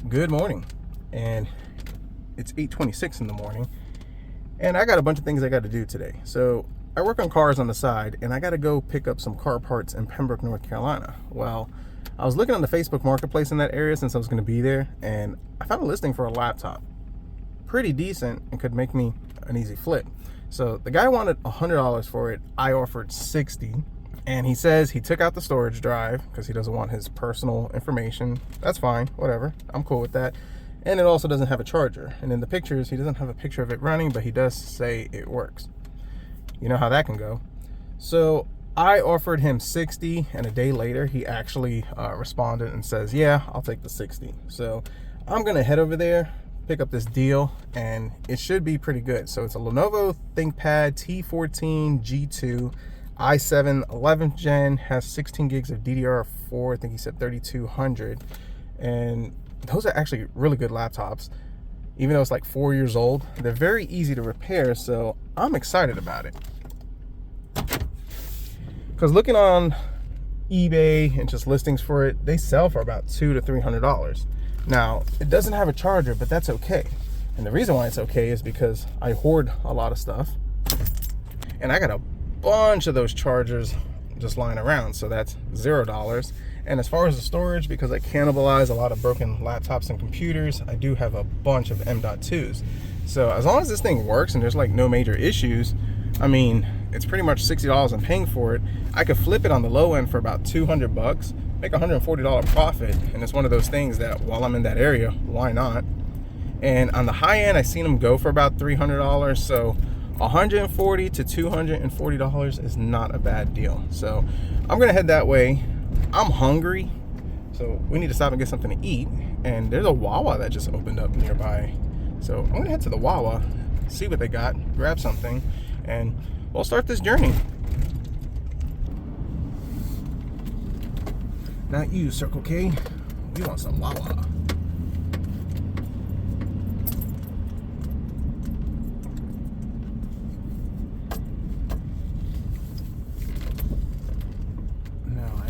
Good morning, and it's 8:26 in the morning, and I got a bunch of things I got to do today. So I work on cars on the side, and I got to go pick up some car parts in Pembroke, North Carolina. Well, I was looking on the Facebook Marketplace in that area since I was going to be there, and I found a listing for a laptop, pretty decent, and could make me an easy flip. So the guy wanted $100 for it. I offered $60. And he says he took out the storage drive because he doesn't want his personal information. That's fine, whatever. I'm cool with that. And it also doesn't have a charger. And in the pictures, he doesn't have a picture of it running, but he does say it works. You know how that can go. So I offered him $60, and a day later, he actually responded and says, yeah, I'll take the $60. So I'm gonna head over there, pick up this deal, and it should be pretty good. So it's a Lenovo ThinkPad T14 G2. i7 11th gen, has 16 gigs of DDR4. I think he said 3200, and those are actually really good laptops. Even though it's like 4 years old, they're very easy to repair, so I'm excited about it. Because looking on eBay and just listings for it, they sell for about $200 to $300. Now, it doesn't have a charger, but that's okay. And the reason why it's okay is because I hoard a lot of stuff, and I got a bunch of those chargers just lying around, so that's $0. And as far as the storage, because I cannibalize a lot of broken laptops and computers, I do have a bunch of M.2s. So as long as this thing works and there's like no major issues, I mean, it's pretty much $60 I'm paying for it. I could flip it on the low end for about $200, make a $140 profit, and it's one of those things that while I'm in that area, why not? And on the high end, I seen them go for about $300, so $140 to $240 is not a bad deal. So I'm gonna head that way. I'm hungry, so we need to stop and get something to eat. And there's a Wawa that just opened up nearby, so I'm gonna head to the Wawa, see what they got, grab something, and we'll start this journey. Not you, Circle K. We want some Wawa.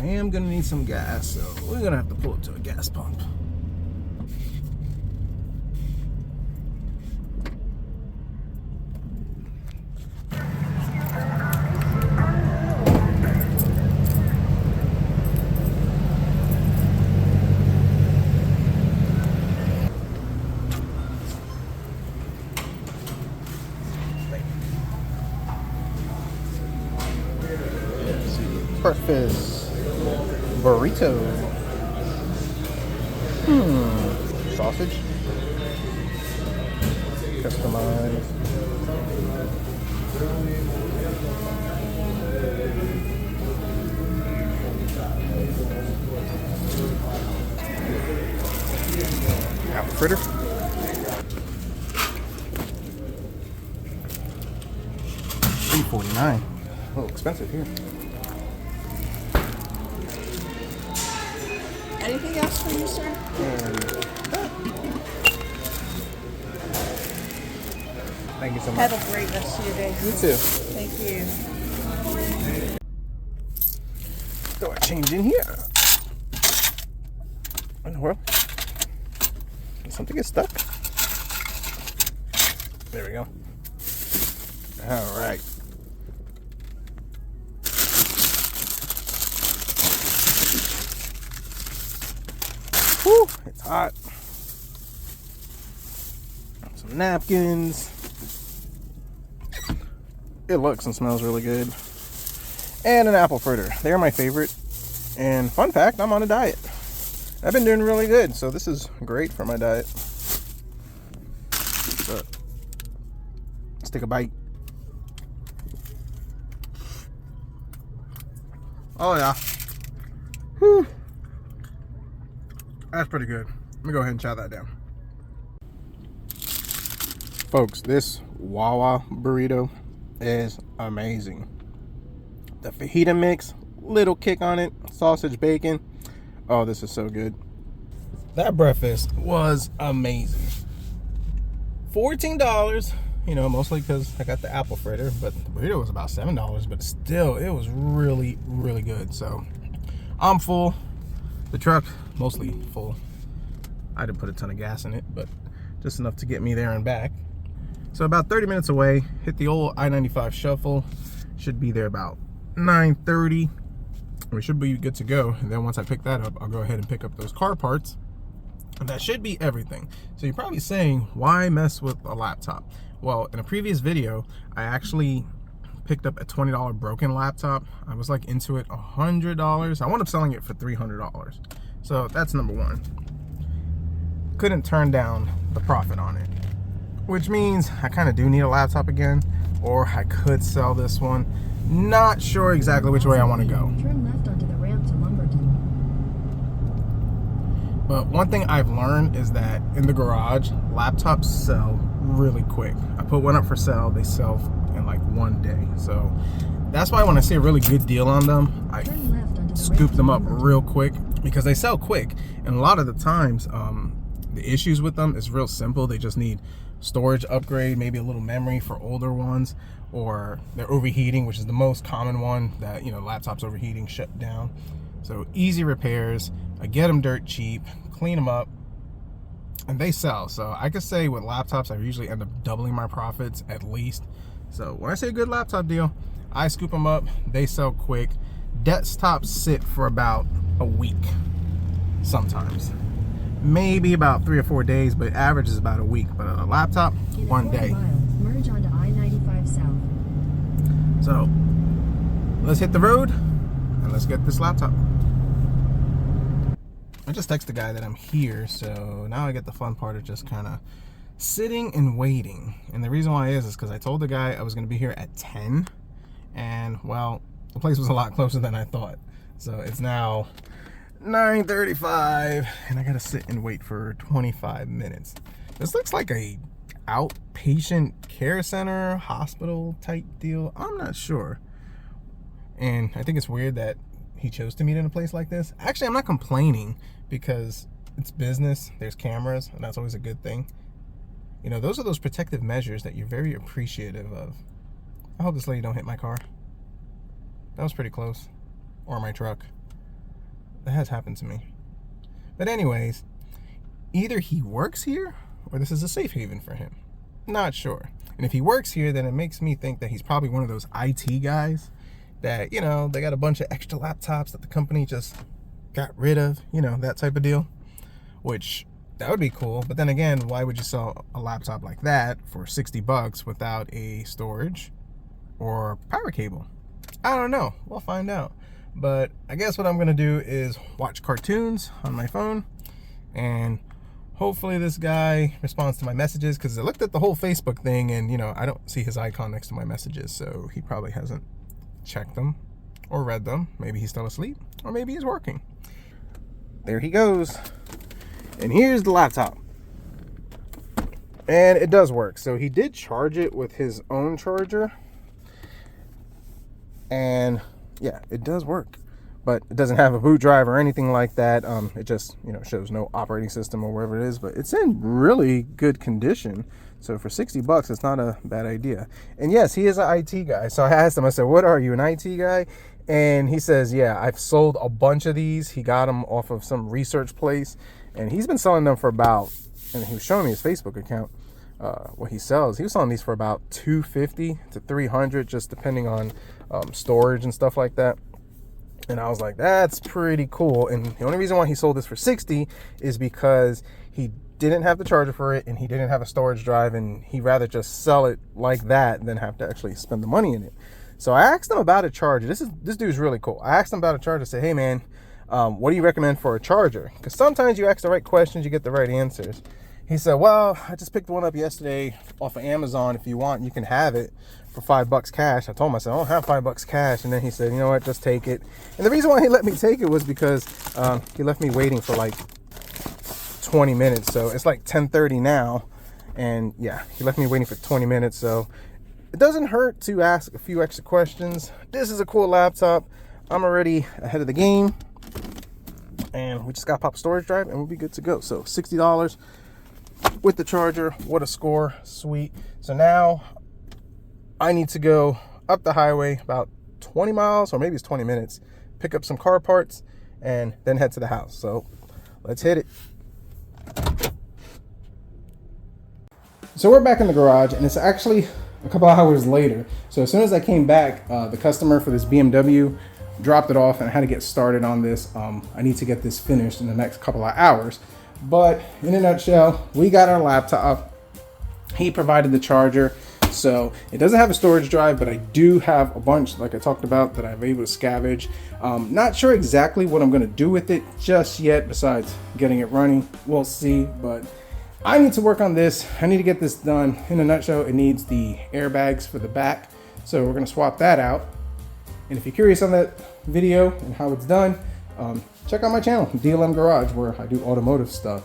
I am gonna need some gas, so we're gonna have to pull up to a gas pump. Breakfast burrito. Sausage. Customized. Apple fritter. $3.49. A little expensive here. Anything else for you, sir? Thank you so much. Have a great rest of your day. You too. Thank you. Throw a change in here. In the world? Did something get stuck? There we go. All right. Whew, it's hot. Some napkins. It looks and smells really good. And an apple fritter. They're my favorite. And fun fact, I'm on a diet. I've been doing really good, so this is great for my diet. So, let's take a bite. Oh yeah. Whew. That's pretty good. Let me go ahead and chow that down. Folks, this Wawa burrito is amazing. The fajita mix, little kick on it, sausage, bacon. Oh, this is so good. That breakfast was amazing. $14, you know, mostly because I got the apple fritter, but the burrito was about $7, but still, it was really, really good. So I'm full. The truck, mostly full. I didn't put a ton of gas in it, but just enough to get me there and back. So about 30 minutes away, hit the old I-95 shuffle. Should be there about 9:30. We should be good to go. And then once I pick that up, I'll go ahead and pick up those car parts. And that should be everything. So you're probably saying, why mess with a laptop? Well, in a previous video, I actually picked up a $20 broken laptop. I was like into it $100. I wound up selling it for $300. So that's number one. Couldn't turn down the profit on it, which means I kind of do need a laptop again, or I could sell this one. Not sure exactly which way I want to go. Turn left onto the ramp to Lumberton. But one thing I've learned is that in the garage, laptops sell really quick. I put one up for sale, they sell in like one day. So that's why when I see a really good deal on them, I scoop them up real quick because they sell quick. And a lot of the times, the issues with them is real simple. They just need storage upgrade, maybe a little memory for older ones, or they're overheating, which is the most common one that, you know, laptops overheating, shut down. So easy repairs. I get them dirt cheap, clean them up, and they sell. So I could say with laptops, I usually end up doubling my profits at least. So when I say a good laptop deal, I scoop them up, they sell quick. Desktops sit for about a week sometimes. Maybe about 3 or 4 days, but average is about a week. But a laptop, one day. Merge onto I-95 South. So let's hit the road and let's get this laptop. I just texted the guy that I'm here, so now I get the fun part of just kind of sitting and waiting. And the reason why is because I told the guy I was going to be here at 10, and well, the place was a lot closer than I thought. So it's now 9:35, and I gotta sit and wait for 25 minutes. This looks like a outpatient care center, hospital type deal. I'm not sure. And I think it's weird that he chose to meet in a place like this. Actually, I'm not complaining because it's business, there's cameras, and that's always a good thing. You know, those are those protective measures that you're very appreciative of. I hope this lady don't hit my car. That was pretty close. Or my truck. That has happened to me. But anyways, either he works here or this is a safe haven for him. Not sure. And if he works here, then it makes me think that he's probably one of those IT guys that, you know, they got a bunch of extra laptops that the company just got rid of, you know, that type of deal. Which, that would be cool. But then again, why would you sell a laptop like that for $60 without a storage or power cable? I don't know. We'll find out. But I guess what I'm going to do is watch cartoons on my phone, and hopefully this guy responds to my messages, because I looked at the whole Facebook thing and, you know, I don't see his icon next to my messages, so he probably hasn't checked them or read them. Maybe he's still asleep, or maybe he's working. There he goes. And here's the laptop. And it does work. So he did charge it with his own charger. And yeah, it does work, but it doesn't have a boot drive or anything like that. It just, you know, shows no operating system or wherever it is, but it's in really good condition. So for $60, it's not a bad idea. And yes, he is an IT guy. So I asked him, I said, what are you, an IT guy? And he says, yeah, I've sold a bunch of these. He got them off of some research place, and he's been selling them for about, and he was showing me his Facebook account, what he sells. He was selling these for about $250 to $300, just depending on storage and stuff like that. And I was like, that's pretty cool. And the only reason why he sold this for $60 is because he didn't have the charger for it, and he didn't have a storage drive, and he'd rather just sell it like that than have to actually spend the money in it. So I asked him about a charger. This dude's really cool. I asked him about a charger. I said, hey man, what do you recommend for a charger? Because sometimes you ask the right questions, you get the right answers. He said, well, I just picked one up yesterday off of Amazon. If you want, you can have it for $5 cash. I told him, I said, I don't have $5 cash. And then he said, you know what, just take it. And the reason why he let me take it was because he left me waiting for like 20 minutes. So it's like 10:30 now. And yeah, he left me waiting for 20 minutes. So it doesn't hurt to ask a few extra questions. This is a cool laptop. I'm already ahead of the game. And we just got to pop a storage drive and we'll be good to go. So $60 with the charger. What a score. Sweet. So now I need to go up the highway about 20 miles, or maybe it's 20 minutes, pick up some car parts, and then head to the house. So let's hit it. So we're back in the garage, and it's actually a couple hours later. So as soon as I came back, the customer for this BMW dropped it off, and I had to get started on this. I need to get this finished in the next couple of hours. But in a nutshell, we got our laptop. He provided the charger. So it doesn't have a storage drive, but I do have a bunch, like I talked about, that I'm able to scavenge. Not sure exactly what I'm going to do with it just yet, besides getting it running. We'll see, but I need to work on this. I need to get this done. In a nutshell, it needs the airbags for the back. So we're going to swap that out. And if you're curious on that video and how it's done, check out my channel, DLM Garage, where I do automotive stuff.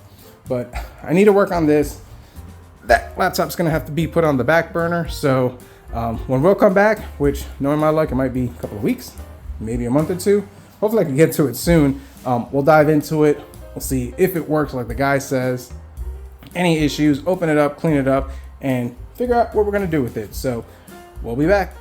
But I need to work on this. That laptop's gonna have to be put on the back burner. So when we'll come back, which knowing my luck, it might be a couple of weeks, maybe a month or two. Hopefully I can get to it soon. We'll dive into it. We'll see if it works like the guy says. Any issues, open it up, clean it up, and figure out what we're gonna do with it. So we'll be back.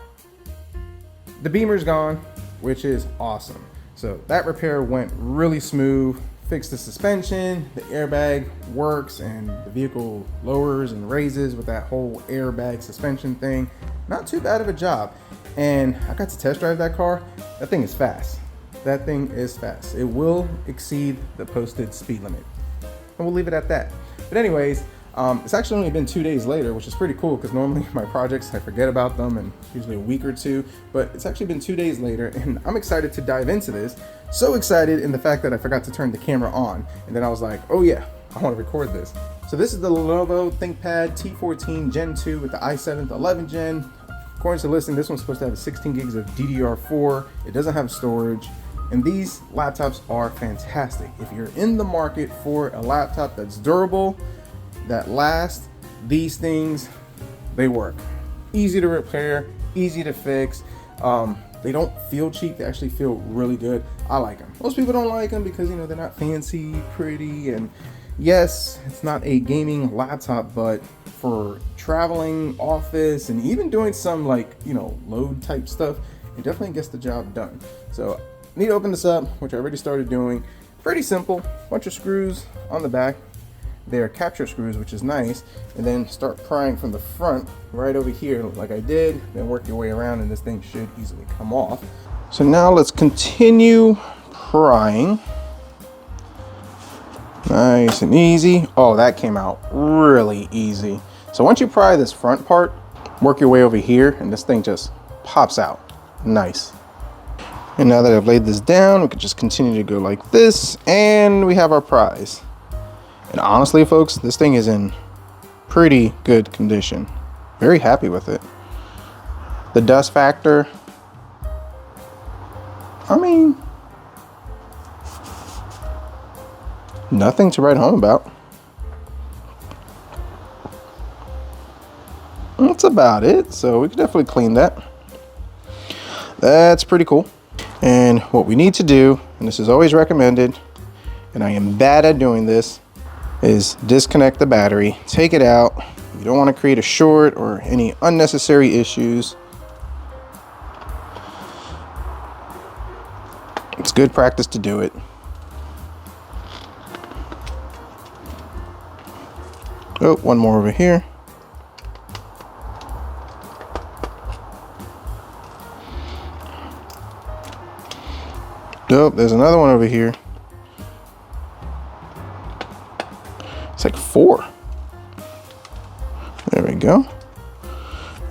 The beamer's gone, which is awesome. So that repair went really smooth. Fixed the suspension, the airbag works, and the vehicle lowers and raises with that whole airbag suspension thing. Not too bad of a job. And I got to test drive that car. That thing is fast. That thing is fast. It will exceed the posted speed limit. And we'll leave it at that. But anyways, it's actually only been 2 days later, which is pretty cool because normally my projects, I forget about them and usually a week or two, but it's actually been 2 days later, and I'm excited to dive into this. So excited in the fact that I forgot to turn the camera on, and then I was like, oh yeah, I want to record this. So this is the Lenovo ThinkPad T14 Gen 2 with the i7 11th Gen. According to the listing, this one's supposed to have 16 gigs of DDR4. It doesn't have storage. And these laptops are fantastic. If you're in the market for a laptop that's durable, that lasts, these things, they work. Easy to repair, easy to fix. They don't feel cheap, they actually feel really good. I like them. Most people don't like them because, you know, they're not fancy, pretty, and yes, it's not a gaming laptop, but for traveling, office, and even doing some like, you know, load type stuff, it definitely gets the job done. So I need to open this up, which I already started doing. Pretty simple, bunch of screws on the back. They're capture screws, which is nice, and then start prying from the front right over here like I did, then work your way around and this thing should easily come off. So now let's continue prying. Nice and easy. Oh, that came out really easy. So once you pry this front part, work your way over here and this thing just pops out. Nice. And now that I've laid this down, we can just continue to go like this, and we have our prize. And honestly, folks, this thing is in pretty good condition. Very happy with it. The dust factor, I mean, nothing to write home about. That's about it. So we can definitely clean that. That's pretty cool. And what we need to do, and this is always recommended, and I am bad at doing this, is disconnect the battery, take it out. You don't want to create a short or any unnecessary issues. It's good practice to do it. Oh, one more over here. Oh, there's another one over here. It's like 4. There we go.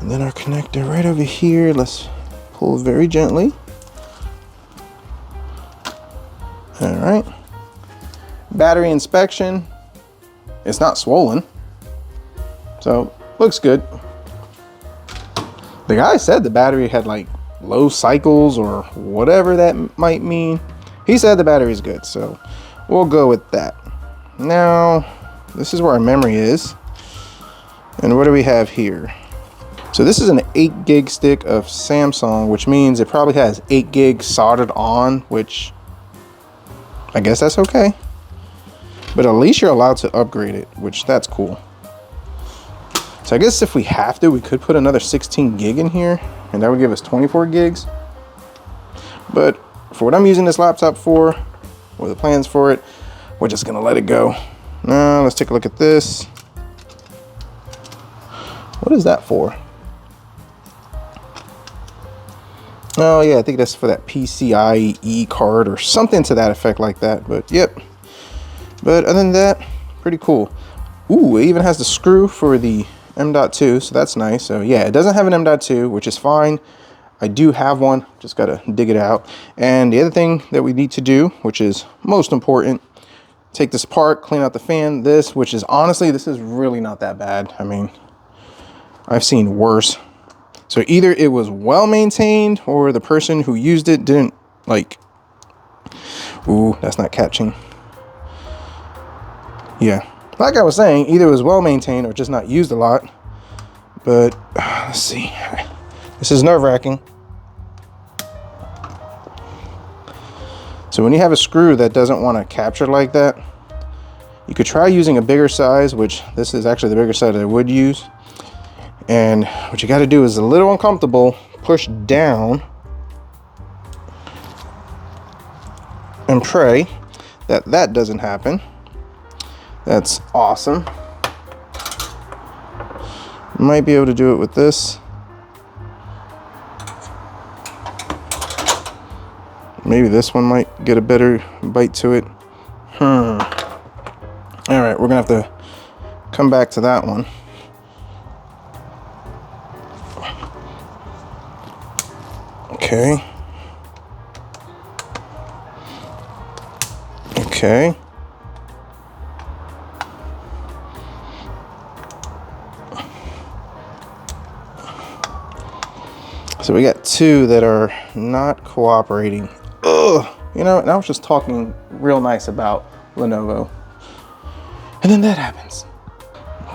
And then our connector right over here. Let's pull very gently. All right. Battery inspection. It's not swollen. So, looks good. The guy said the battery had like low cycles or whatever that might mean. He said the battery is good, so we'll go with that. Now, this is where our memory is. And what do we have here? So this is an 8 gig stick of Samsung, which means it probably has 8 gigs soldered on, which I guess that's okay. But at least you're allowed to upgrade it, which that's cool. So I guess if we have to, we could put another 16 gig in here, and that would give us 24 gigs. But for what I'm using this laptop for, or the plans for it, we're just gonna let it go. Now let's take a look at this. What is that for? Oh yeah, I think that's for that PCIe card or something to that effect like that. But yep. But other than that, pretty cool. Ooh, it even has the screw for the M.2, so that's nice. So yeah, it doesn't have an M.2, which is fine. I do have one, just gotta dig it out. And the other thing that we need to do, which is most important, take this apart, clean out the fan. Which is honestly, this is really not that bad. I mean, I've seen worse. So either it was well maintained or the person who used it didn't like, ooh, that's not catching. Yeah, like I was saying, either it was well maintained or just not used a lot. But let's see, this is nerve-wracking. So when you have a screw that doesn't want to capture like that, you could try using a bigger size, which this is actually the bigger size I would use. And what you got to do is a little uncomfortable, push down and pray that that doesn't happen. That's awesome. Might be able to do it with this. Maybe this one might get a better bite to it. All right, we're gonna have to come back to that one. Okay. Okay. So we got two that are not cooperating. Ugh. You know, and I was just talking real nice about Lenovo. And then that happens.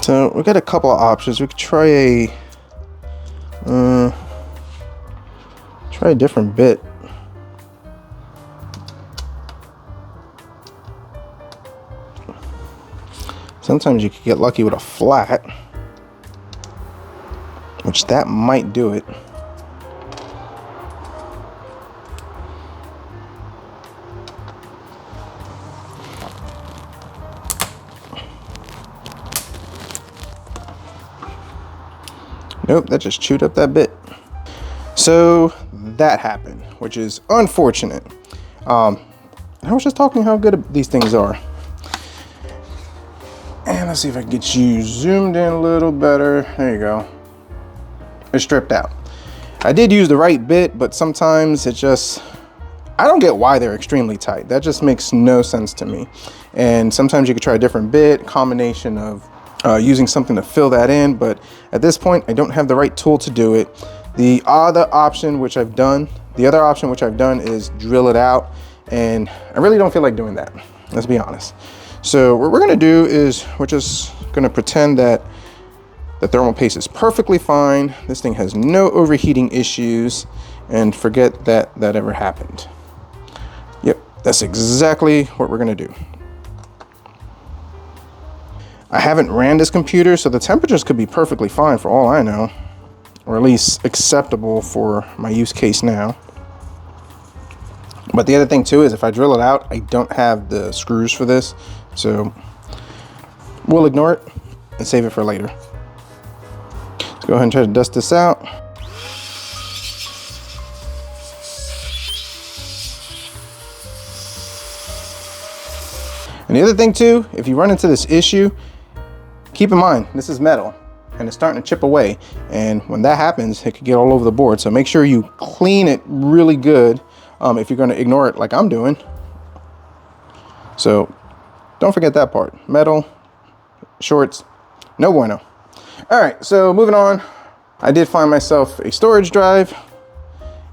So we got a couple of options. We could try a different bit. Sometimes you could get lucky with a flat, which that might do it. Nope, that just chewed up that bit. So that happened, which is unfortunate. I was just talking how good these things are. And let's see if I can get you zoomed in a little better. There you go. It's stripped out. I did use the right bit, but sometimes it just, I don't get why they're extremely tight. That just makes no sense to me. And sometimes you could try a different bit, combination of using something to fill that in, but at this point I don't have the right tool to do it. The other option which I've done is drill it out, and I really don't feel like doing that, let's be honest. So what we're gonna do is we're just gonna pretend that the thermal paste is perfectly fine, this thing has no overheating issues, and forget that that ever happened. Yep, that's exactly what we're gonna do. I haven't ran this computer, so the temperatures could be perfectly fine for all I know, or at least acceptable for my use case now. But the other thing too is if I drill it out, I don't have the screws for this, so we'll ignore it and save it for later. Let's go ahead and try to dust this out. And the other thing too, if you run into this issue, keep in mind, this is metal and it's starting to chip away. And when that happens, it could get all over the board. So make sure you clean it really good if you're gonna ignore it like I'm doing. So don't forget that part. Metal, shorts, no bueno. All right, so moving on. I did find myself a storage drive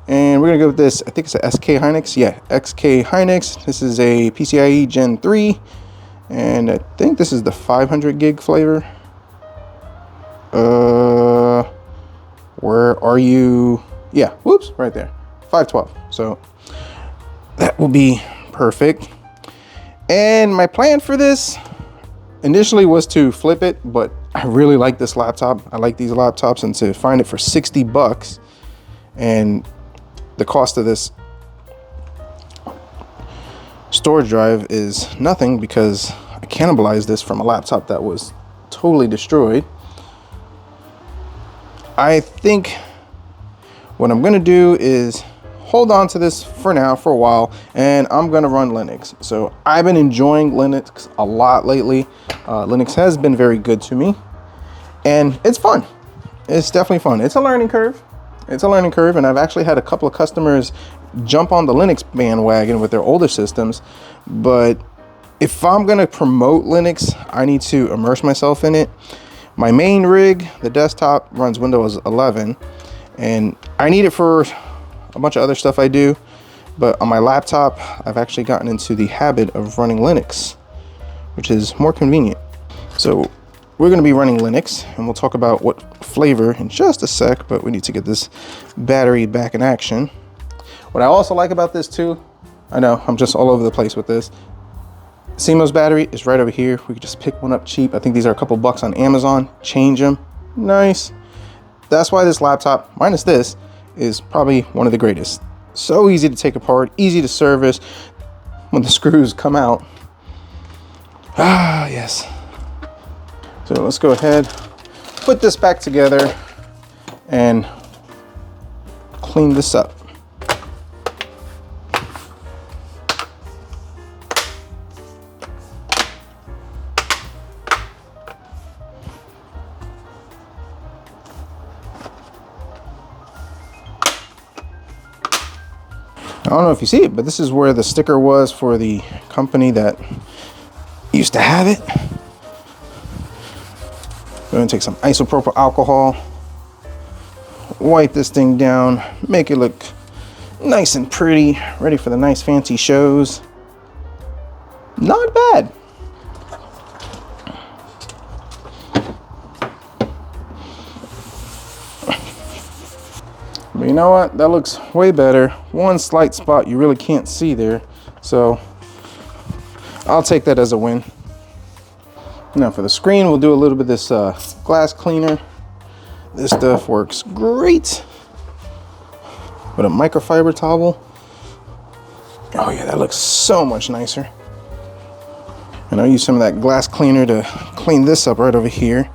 and we're gonna go with this. I think it's a SK Hynix. Yeah, XK Hynix. This is a PCIe Gen 3. And I think this is the 500 gig flavor. Where are you? Yeah, whoops, right there. 512. So that will be perfect. And my plan for this initially was to flip it, but I really like this laptop. I like these laptops, and to find it for 60 bucks and the cost of this storage drive is nothing, because I cannibalized this from a laptop that was totally destroyed. I think what I'm gonna do is hold on to this for now for a while, and I'm gonna run Linux. So I've been enjoying Linux a lot lately. Linux has been very good to me, and it's fun. It's definitely fun. It's a learning curve. It's a learning curve, and I've actually had a couple of customers jump on the Linux bandwagon with their older systems. But if I'm gonna promote Linux, I need to immerse myself in it. My main rig, the desktop, runs Windows 11, and I need it for a bunch of other stuff I do. But on my laptop, I've actually gotten into the habit of running Linux, which is more convenient. So we're going to be running Linux, and we'll talk about what flavor in just a sec, but we need to get this battery back in action. What I also like about this too, I know I'm just all over the place with this, CMOS battery is right over here. We could just pick one up cheap. I think these are a couple bucks on Amazon. Change them. Nice. That's why this laptop, minus this, is probably one of the greatest. So easy to take apart, easy to service when the screws come out. Ah, yes. So let's go ahead, put this back together and clean this up. I don't know if you see it, but this is where the sticker was for the company that used to have it. We're gonna take some isopropyl alcohol, wipe this thing down, make it look nice and pretty, ready for the nice fancy shows. Not bad. But you know what? That looks way better. One slight spot you really can't see there. So I'll take that as a win. Now for the screen, we'll do a little bit of this glass cleaner. This stuff works great. With a microfiber towel. Oh yeah, that looks so much nicer. And I'll use some of that glass cleaner to clean this up right over here.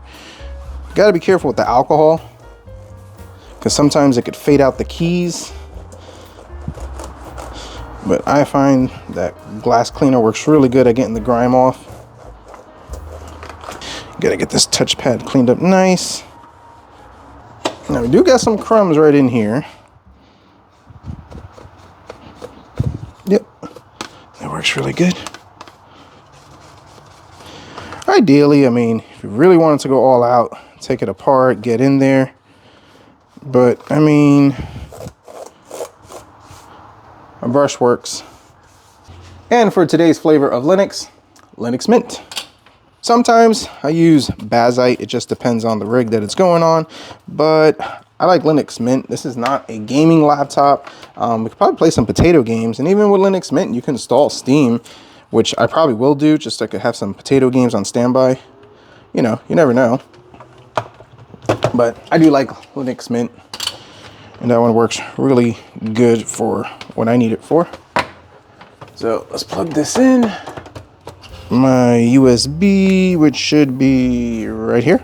Gotta be careful with the alcohol, because sometimes it could fade out the keys. But I find that glass cleaner works really good at getting the grime off. Gotta get this touchpad cleaned up nice. Now we do got some crumbs right in here. Yep, that works really good. Ideally, I mean, if you really wanted to go all out, take it apart, get in there. But I mean, a brush works. And for today's flavor of Linux, Linux Mint. Sometimes I use Bazite, it just depends on the rig that it's going on, but I like Linux Mint. This is not a gaming laptop. We could probably play some potato games, and even with Linux Mint, you can install Steam, which I probably will do, just so I could have some potato games on standby. You know, you never know. But I do like Linux Mint, and that one works really good for what I need it for. So let's plug this in. My USB, which should be right here.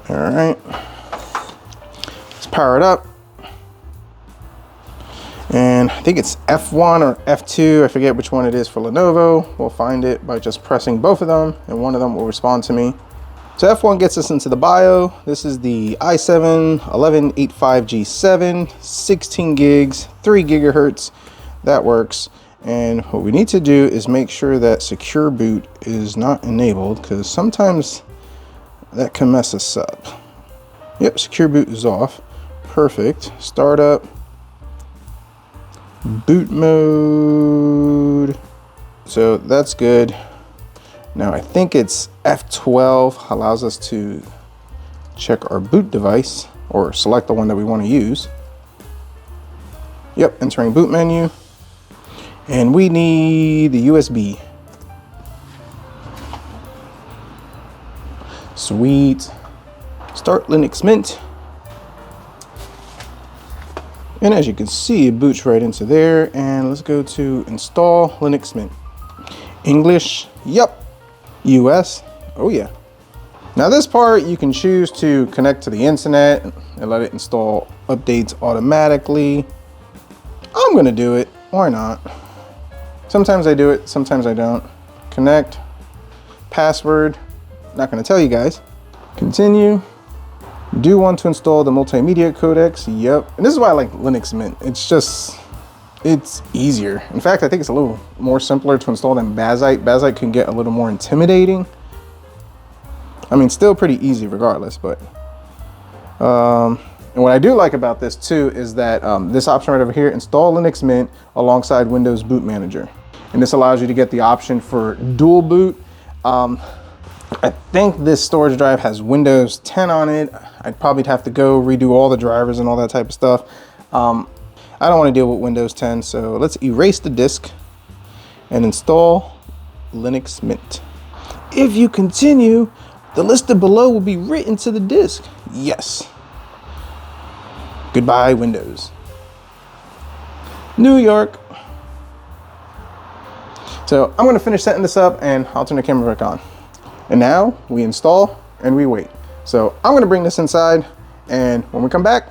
All right, let's power it up. And I think it's F1 or F2, I forget which one it is for Lenovo. We'll find it by just pressing both of them, and one of them will respond to me. So F1 gets us into the bio. This is the i7-1185G7, 16 gigs, 3 gigahertz. That works. And what we need to do is make sure that secure boot is not enabled, because sometimes that can mess us up. Yep, secure boot is off. Perfect. Startup. Boot mode. So that's good. Now I think it's F12 allows us to check our boot device or select the one that we want to use. Yep, entering boot menu. And we need the USB. Sweet. Start Linux Mint. And as you can see, it boots right into there. And let's go to install Linux Mint. English, yep. US, oh yeah. Now this part, you can choose to connect to the internet and let it install updates automatically. I'm gonna do it, why not? Sometimes I do it, sometimes I don't. Connect, password, not gonna tell you guys. Continue. Do want to install the multimedia codecs, yep. And this is why I like Linux Mint. It's easier. In fact, I think it's a little more simpler to install than Bazzite. Bazzite can get a little more intimidating. I mean, still pretty easy regardless, but. And what I do like about this too is that this option right over here, install Linux Mint alongside Windows Boot Manager. And this allows you to get the option for dual boot. I think this storage drive has Windows 10 on it. I'd probably have to go redo all the drivers and all that type of stuff. I don't want to deal with Windows 10, so let's erase the disk and install Linux Mint. If you continue, the listed below will be written to the disk. Yes. Goodbye, Windows. New York. So I'm going to finish setting this up and I'll turn the camera back on. And now we install and we wait. So I'm going to bring this inside, and when we come back,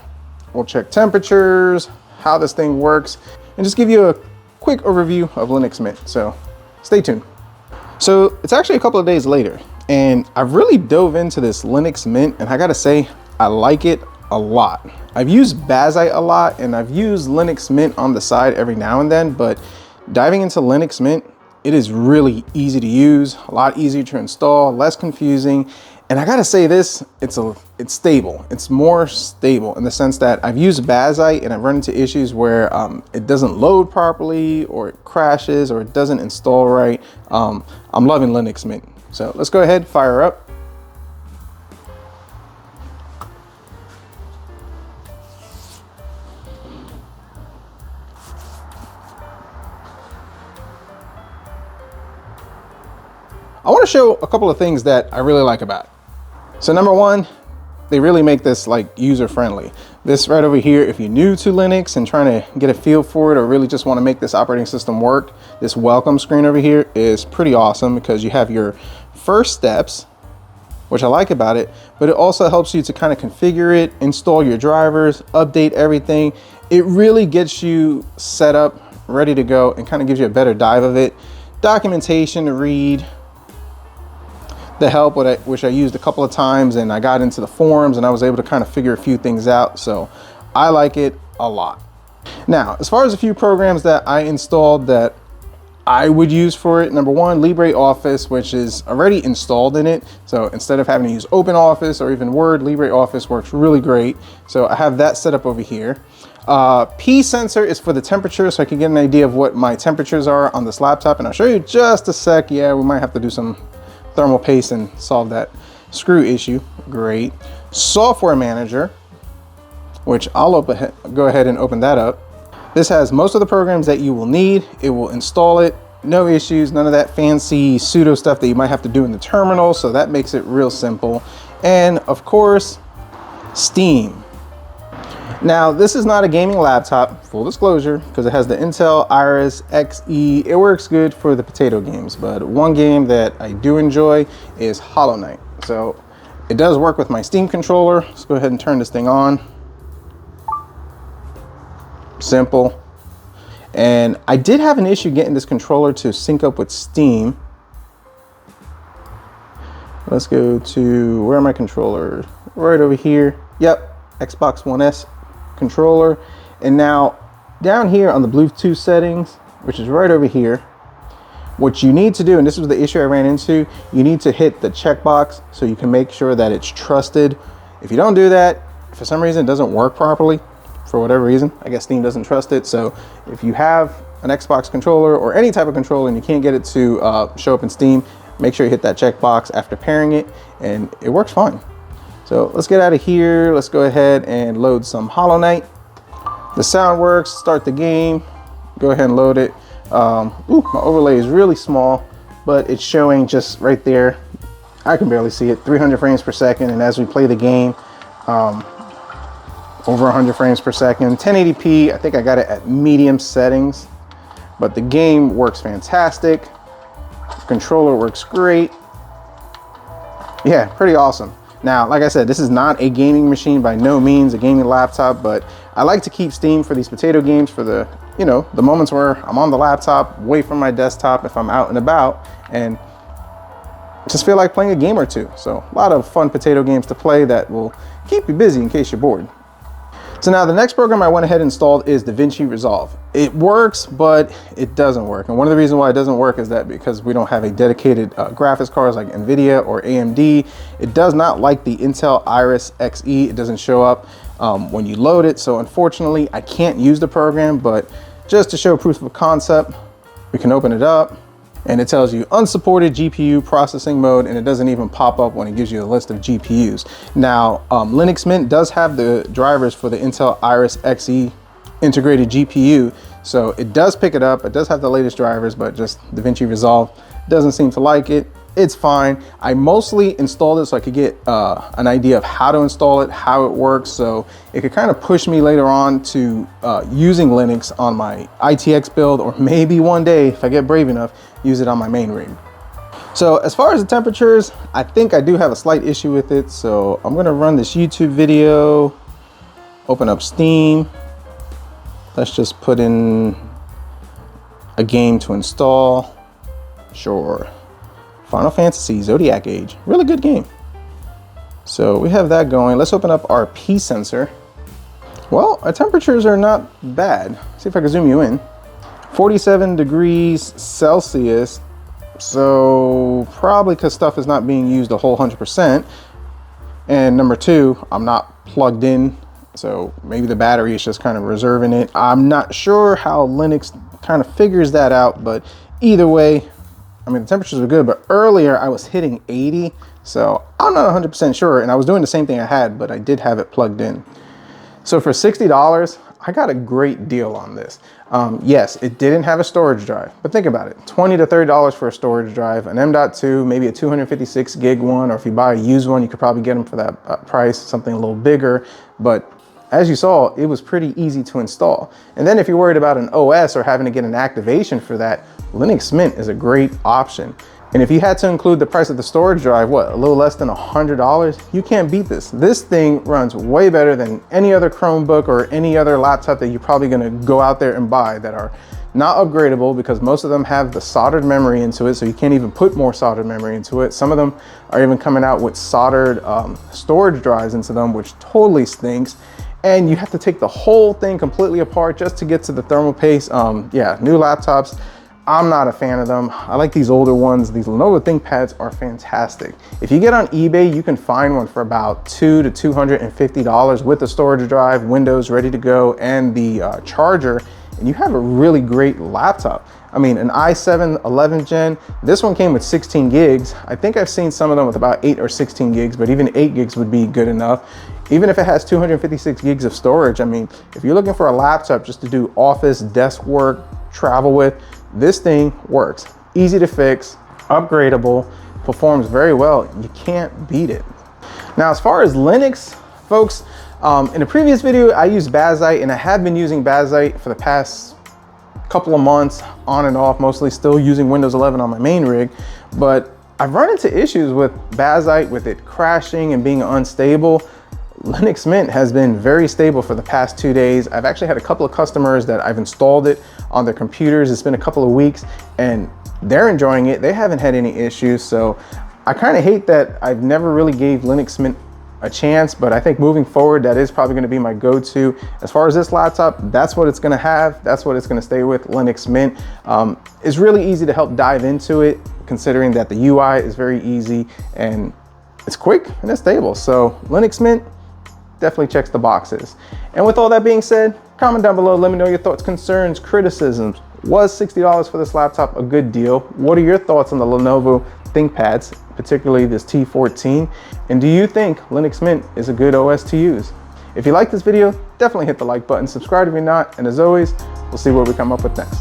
we'll check temperatures, how this thing works, and just give you a quick overview of Linux Mint. So stay tuned. So it's actually a couple of days later, and I've really dove into this Linux Mint, and I gotta say, I like it a lot. I've used Bazzite a lot, and I've used Linux Mint on the side every now and then, but diving into Linux Mint, it is really easy to use, a lot easier to install, less confusing. And I gotta say this, it's stable. It's more stable in the sense that I've used Bazzite and I've run into issues where it doesn't load properly, or it crashes, or it doesn't install right. I'm loving Linux Mint. So let's go ahead, fire up. I want to show a couple of things that I really like about it. So number one, they really make this like user friendly. This right over here, if you're new to Linux and trying to get a feel for it, or really just want to make this operating system work, this welcome screen over here is pretty awesome because you have your first steps, which I like about it, but it also helps you to kind of configure it, install your drivers, update everything. It really gets you set up, ready to go, and kind of gives you a better dive of it. Documentation to read, the help, which I used a couple of times, and I got into the forums and I was able to kind of figure a few things out. So I like it a lot. Now, as far as a few programs that I installed that I would use for it, number one, LibreOffice, which is already installed in it. So instead of having to use OpenOffice or even Word, LibreOffice works really great. So I have that set up over here. P sensor is for the temperature, so I can get an idea of what my temperatures are on this laptop, and I'll show you just a sec. Yeah, we might have to do some thermal paste and solve that screw issue. Great. Software manager, which I'll go ahead and open that up. This has most of the programs that you will need. It will install it, no issues, none of that fancy pseudo stuff that you might have to do in the terminal. So that makes it real simple. And of course, Steam. Now, this is not a gaming laptop, full disclosure, because it has the Intel Iris Xe. It works good for the potato games, but one game that I do enjoy is Hollow Knight. So it does work with my Steam controller. Let's go ahead and turn this thing on. Simple. And I did have an issue getting this controller to sync up with Steam. Let's go to, where are my controllers? Right over here. Yep, Xbox One S controller. And now down here on the Bluetooth settings, which is right over here, what you need to do, and this was the issue I ran into, you need to hit the checkbox so you can make sure that it's trusted. If you don't do that, for some reason it doesn't work properly, for whatever reason. I guess Steam doesn't trust it. So if you have an Xbox controller or any type of controller and you can't get it to show up in Steam, make sure you hit that checkbox after pairing it, and it works fine. So let's get out of here. Let's go ahead and load some Hollow Knight. The sound works, start the game, go ahead and load it. Ooh, my overlay is really small, but it's showing just right there. I can barely see it, 300 frames per second. And as we play the game, over 100 frames per second, 1080p, I think I got it at medium settings, but the game works fantastic. The controller works great. Yeah, pretty awesome. Now, like I said, this is not a gaming machine by no means, a gaming laptop, but I like to keep Steam for these potato games for the, you know, the moments where I'm on the laptop, away from my desktop if I'm out and about, and just feel like playing a game or two. So a lot of fun potato games to play that will keep you busy in case you're bored. So now the next program I went ahead and installed is DaVinci Resolve. It works, but it doesn't work. And one of the reasons why it doesn't work is that because we don't have a dedicated graphics cards like NVIDIA or AMD. It does not like the Intel Iris Xe. It doesn't show up when you load it. So unfortunately, I can't use the program, but just to show proof of concept, we can open it up. And it tells you unsupported GPU processing mode, and it doesn't even pop up when it gives you a list of GPUs. Now, Linux Mint does have the drivers for the Intel Iris Xe integrated GPU, so it does pick it up. It does have the latest drivers, but just DaVinci Resolve doesn't seem to like it. It's fine. I mostly installed it so I could get an idea of how to install it, how it works, so it could kind of push me later on to using Linux on my ITX build, or maybe one day, if I get brave enough, use it on my main rig. So as far as the temperatures, I think I do have a slight issue with it, so I'm gonna run this YouTube video, open up Steam. Let's just put in a game to install. Sure. Final Fantasy Zodiac Age, really good game. So we have that going. Let's open up our P sensor. Well, our temperatures are not bad. See if I can zoom you in. 47 degrees Celsius. So probably because stuff is not being used a whole 100%. And number two, I'm not plugged in. So maybe the battery is just kind of reserving it. I'm not sure how Linux kind of figures that out, but either way, I mean, the temperatures are good, but earlier I was hitting 80, so I'm not 100% sure, and I was doing the same thing I had, but I did have it plugged in. So for $60, I got a great deal on this. Yes, it didn't have a storage drive, but think about it, $20 to $30 for a storage drive, an M.2, maybe a 256 gig one, or if you buy a used one, you could probably get them for that price, something a little bigger, but as you saw, it was pretty easy to install. And then if you're worried about an OS or having to get an activation for that, Linux Mint is a great option. And if you had to include the price of the storage drive, what, a little less than $100, you can't beat this. This thing runs way better than any other Chromebook or any other laptop that you're probably gonna go out there and buy that are not upgradable, because most of them have the soldered memory into it, so you can't even put more soldered memory into it. Some of them are even coming out with soldered storage drives into them, which totally stinks. And you have to take the whole thing completely apart just to get to the thermal paste. Yeah, new laptops, I'm not a fan of them. I like these older ones. These Lenovo ThinkPads are fantastic. If you get on eBay, you can find one for about $200 to $250 with the storage drive, Windows ready to go, and the charger, and you have a really great laptop. I mean, an i7 11th gen, this one came with 16 gigs. I think I've seen some of them with about 8 or 16 gigs, but even 8 gigs would be good enough. Even if it has 256 gigs of storage, I mean, if you're looking for a laptop just to do office, desk work, travel with, this thing works. Easy to fix, upgradable, performs very well. You can't beat it. Now, as far as Linux, folks, in a previous video, I used Bazite, and I have been using Bazite for the past couple of months, on and off, mostly still using Windows 11 on my main rig, but I've run into issues with Bazite, with it crashing and being unstable. Linux Mint has been very stable for the past 2 days. I've actually had a couple of customers that I've installed it on their computers. It's been a couple of weeks and they're enjoying it. They haven't had any issues. So I kind of hate that I've never really gave Linux Mint a chance, but I think moving forward, that is probably going to be my go-to. As far as this laptop, that's what it's going to have. That's what it's going to stay with, Linux Mint. It's really easy to help dive into it, considering that the UI is very easy and it's quick and it's stable. So Linux Mint definitely checks the boxes. And with all that being said, comment down below, let me know your thoughts, concerns, criticisms. Was $60 for this laptop a good deal? What are your thoughts on the Lenovo ThinkPads, particularly this T14? And do you think Linux Mint is a good OS to use? If you like this video, definitely hit the like button, subscribe if you're not, and as always, we'll see what we come up with next.